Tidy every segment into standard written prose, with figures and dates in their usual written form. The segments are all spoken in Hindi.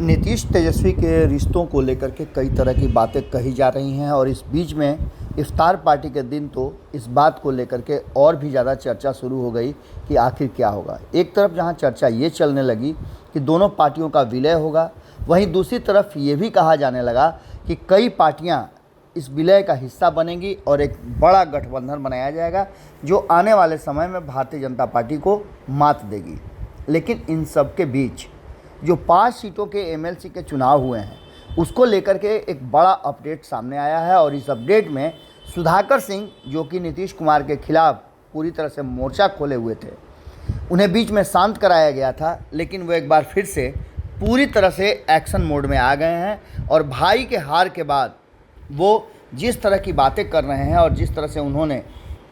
नीतीश तेजस्वी के रिश्तों को लेकर के कई तरह की बातें कही जा रही हैं और इस बीच में इफ्तार पार्टी के दिन तो इस बात को लेकर के और भी ज़्यादा चर्चा शुरू हो गई कि आखिर क्या होगा। एक तरफ जहां चर्चा ये चलने लगी कि दोनों पार्टियों का विलय होगा, वहीं दूसरी तरफ ये भी कहा जाने लगा कि कई पार्टियां इस विलय का हिस्सा बनेंगी और एक बड़ा गठबंधन बनाया जाएगा जो आने वाले समय में भारतीय जनता पार्टी को मात देगी। लेकिन इन सब के बीच जो 5 सीटों के एमएलसी के चुनाव हुए हैं उसको लेकर के एक बड़ा अपडेट सामने आया है और इस अपडेट में सुधाकर सिंह, जो कि नीतीश कुमार के खिलाफ पूरी तरह से मोर्चा खोले हुए थे, उन्हें बीच में शांत कराया गया था, लेकिन वो एक बार फिर से पूरी तरह से एक्शन मोड में आ गए हैं और भाई के हार के बाद वो जिस तरह की बातें कर रहे हैं और जिस तरह से उन्होंने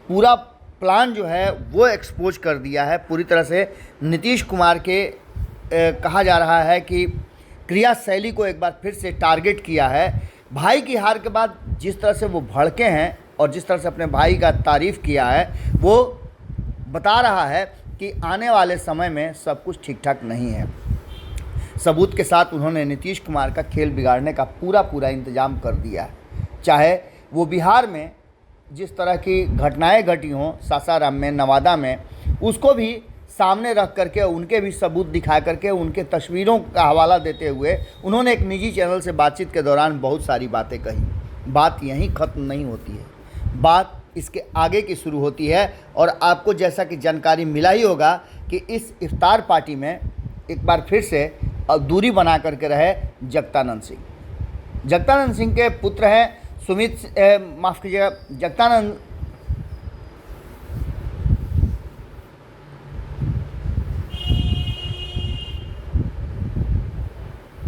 पूरा प्लान जो है वो एक्सपोज कर दिया है, पूरी तरह से नीतीश कुमार के कहा जा रहा है कि क्रियाशैली को एक बार फिर से टारगेट किया है। भाई की हार के बाद जिस तरह से वो भड़के हैं और जिस तरह से अपने भाई का तारीफ़ किया है, वो बता रहा है कि आने वाले समय में सब कुछ ठीक ठाक नहीं है। सबूत के साथ उन्होंने नीतीश कुमार का खेल बिगाड़ने का पूरा इंतजाम कर दिया है। चाहे वो बिहार में जिस तरह की घटनाएं घटी हों, सासाराम में, नवादा में, उसको भी सामने रख करके उनके भी सबूत दिखा करके उनके तस्वीरों का हवाला देते हुए उन्होंने एक निजी चैनल से बातचीत के दौरान बहुत सारी बातें कही। बात यहीं ख़त्म नहीं होती है, बात इसके आगे की शुरू होती है। और आपको जैसा कि जानकारी मिला ही होगा कि इस इफ्तार पार्टी में एक बार फिर से दूरी बना करके रहे जगतानंद सिंह। जगतानंद सिंह के पुत्र हैं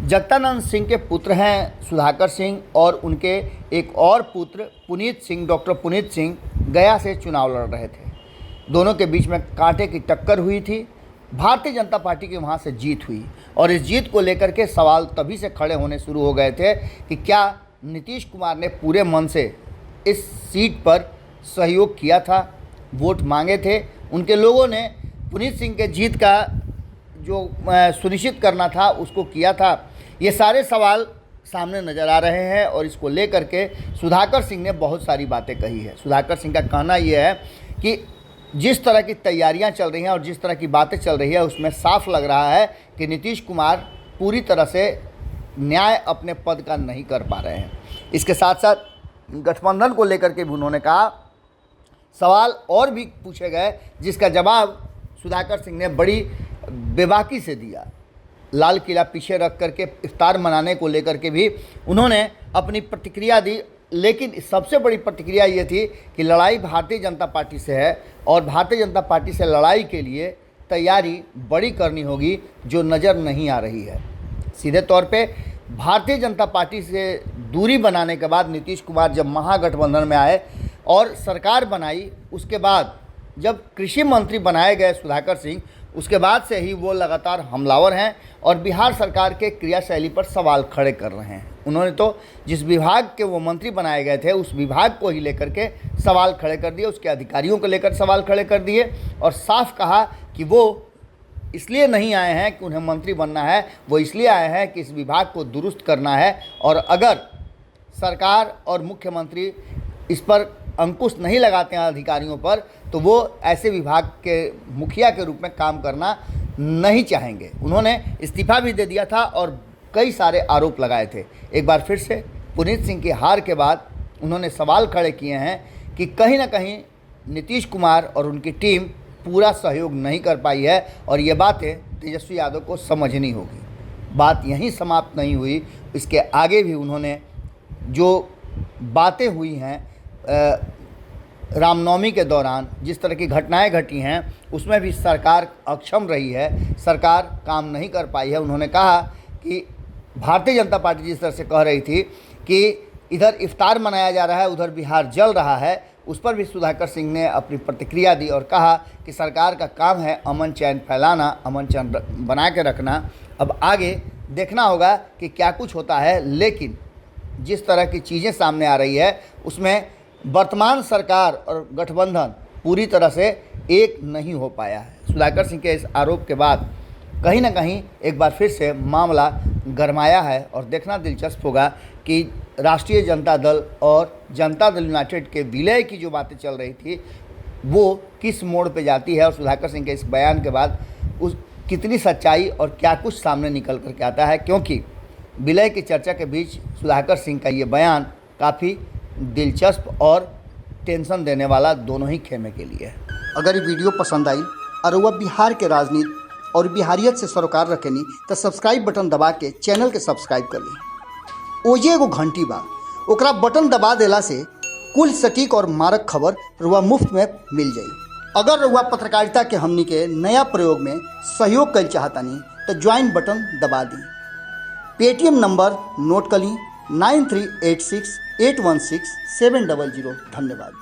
जगतानंद सिंह के पुत्र हैं सुधाकर सिंह और उनके एक और पुत्र पुनीत सिंह, डॉक्टर पुनीत सिंह गया से चुनाव लड़ रहे थे। दोनों के बीच में कांटे की टक्कर हुई थी। भारतीय जनता पार्टी की वहाँ से जीत हुई और इस जीत को लेकर के सवाल तभी से खड़े होने शुरू हो गए थे कि क्या नीतीश कुमार ने पूरे मन से इस सीट पर सहयोग किया था, वोट मांगे थे, उनके लोगों ने पुनीत सिंह के जीत का जो सुनिश्चित करना था उसको किया था। ये सारे सवाल सामने नज़र आ रहे हैं और इसको लेकर के सुधाकर सिंह ने बहुत सारी बातें कही है। सुधाकर सिंह का कहना यह है कि जिस तरह की तैयारियां चल रही हैं और जिस तरह की बातें चल रही है उसमें साफ लग रहा है कि नीतीश कुमार पूरी तरह से न्याय अपने पद का नहीं कर पा रहे हैं। इसके साथ साथ गठबंधन को लेकर के भी उन्होंने कहा, सवाल और भी पूछे गए जिसका जवाब सुधाकर सिंह ने बड़ी बेबाकी से दिया। लाल किला पीछे रख करके इफ्तार मनाने को लेकर के भी उन्होंने अपनी प्रतिक्रिया दी, लेकिन सबसे बड़ी प्रतिक्रिया ये थी कि लड़ाई भारतीय जनता पार्टी से है और भारतीय जनता पार्टी से लड़ाई के लिए तैयारी बड़ी करनी होगी जो नज़र नहीं आ रही है। सीधे तौर पे भारतीय जनता पार्टी से दूरी बनाने के बाद नीतीश कुमार जब महागठबंधन में आए और सरकार बनाई, उसके बाद जब कृषि मंत्री बनाए गए सुधाकर सिंह, उसके बाद से ही वो लगातार हमलावर हैं और बिहार सरकार के क्रियाशैली पर सवाल खड़े कर रहे हैं। उन्होंने तो जिस विभाग के वो मंत्री बनाए गए थे उस विभाग को ही लेकर के सवाल खड़े कर दिए, उसके अधिकारियों को लेकर सवाल खड़े कर दिए और साफ कहा कि वो इसलिए नहीं आए हैं कि उन्हें मंत्री बनना है, वो इसलिए आए हैं कि इस विभाग को दुरुस्त करना है और अगर सरकार और मुख्यमंत्री इस पर अंकुश नहीं लगाते हैं अधिकारियों पर तो वो ऐसे विभाग के मुखिया के रूप में काम करना नहीं चाहेंगे। उन्होंने इस्तीफा भी दे दिया था और कई सारे आरोप लगाए थे। एक बार फिर से पुनीत सिंह की हार के बाद उन्होंने सवाल खड़े किए हैं कि कहीं ना कहीं नीतीश कुमार और उनकी टीम पूरा सहयोग नहीं कर पाई है और ये बातें तेजस्वी यादव को समझनी होगी। बात यहीं समाप्त नहीं हुई, इसके आगे भी उन्होंने जो बातें हुई हैं रामनवमी के दौरान जिस तरह की घटनाएं घटी हैं उसमें भी सरकार अक्षम रही है, सरकार काम नहीं कर पाई है। उन्होंने कहा कि भारतीय जनता पार्टी जिस तरह से कह रही थी कि इधर इफ्तार मनाया जा रहा है, उधर बिहार जल रहा है, उस पर भी सुधाकर सिंह ने अपनी प्रतिक्रिया दी और कहा कि सरकार का काम है अमन चैन फैलाना, अमन चैन बना के रखना। अब आगे देखना होगा कि क्या कुछ होता है, लेकिन जिस तरह की चीज़ें सामने आ रही है उसमें वर्तमान सरकार और गठबंधन पूरी तरह से एक नहीं हो पाया है। सुधाकर सिंह के इस आरोप के बाद कहीं ना कहीं एक बार फिर से मामला गरमाया है और देखना दिलचस्प होगा कि राष्ट्रीय जनता दल और जनता दल यूनाइटेड के विलय की जो बातें चल रही थी वो किस मोड़ पे जाती है और सुधाकर सिंह के इस बयान के बाद उस कितनी सच्चाई और क्या कुछ सामने निकल कर के आता है, क्योंकि विलय की चर्चा के बीच सुधाकर सिंह का ये बयान काफ़ी दिलचस्प और टेंशन देने वाला दोनों ही खेमे के लिए है। अगर ये वीडियो पसंद आई और वह बिहार के राजनीति और बिहारियत से सरोकार रखेनी तो सब्सक्राइब बटन दबा के चैनल के सब्सक्राइब कर ली। ओजे एगो घंटी बा, ओकरा बटन दबा देला से कुल सटीक और मारक खबर रुआ मुफ्त में मिल जाई। अगर रुआ पत्रकारिता के हमनी के नया प्रयोग में सहयोग कर चाहतानी तो ज्वाइन बटन दबा दी। पेटीएम नंबर नोट कर ली 9386816700। धन्यवाद।